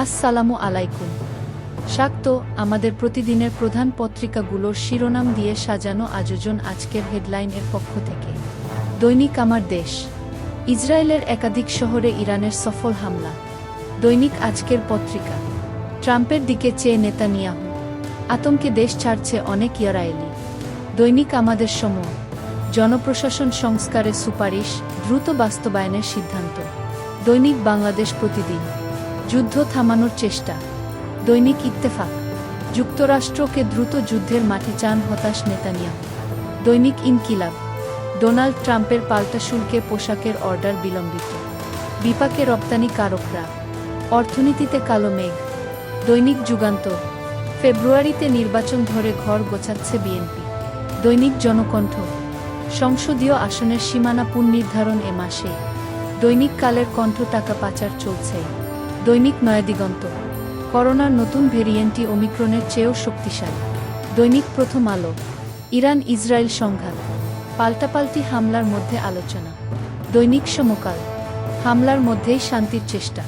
আসসালামু আলাইকুম। স্বাগত আমাদের প্রতিদিনের প্রধান পত্রিকাগুলোর শিরোনাম দিয়ে সাজানো আয়োজন আজকের হেডলাইনের পক্ষ থেকে। দৈনিক আমার দেশ। ইসরায়েলের একাধিক শহরে ইরানের সফল হামলা। দৈনিক আজকের পত্রিকা। ট্রাম্পের দিকে চেয়ে নেতানিয়াহু। আতঙ্কে দেশ ছাড়ছে অনেক ইসরায়েলি। দৈনিক আমাদের সময়। জনপ্রশাসন সংস্কারের সুপারিশ দ্রুত বাস্তবায়নের সিদ্ধান্ত। দৈনিক বাংলাদেশ প্রতিদিন। যুদ্ধ থামানোর চেষ্টা। দৈনিক ইত্তেফাক। যুক্তরাষ্ট্রকে দ্রুত যুদ্ধের মাঠে চান হতাশ নেতানিয়াহু। দৈনিক ইনকিলাব। ডোনাল্ড ট্রাম্পের পাল্টা শুল্কে পোশাকের অর্ডার বিলম্বিত। বিপাকে রপ্তানিকারকরা। অর্থনীতিতে কালো মেঘ। দৈনিক যুগান্তর। ফেব্রুয়ারিতে নির্বাচন ধরে ঘর গোছাচ্ছে বিএনপি। দৈনিক জনকণ্ঠ। সংসদীয় আসনের সীমানা পুনর্নির্ধারণ এ মাসে। দৈনিক কালের কণ্ঠ টাকা পাচার চলছে। দৈনিক নয়াদিগন্ত। করোনার নতুন ভেরিয়েন্টটি ওমিক্রনের চেয়েও শক্তিশালী। দৈনিক প্রথম আলো। ইরান ইসরায়েল সংঘাত। পাল্টাপাল্টি হামলার মধ্যে আলোচনা। দৈনিক সমকাল। হামলার মধ্যেই শান্তির চেষ্টা।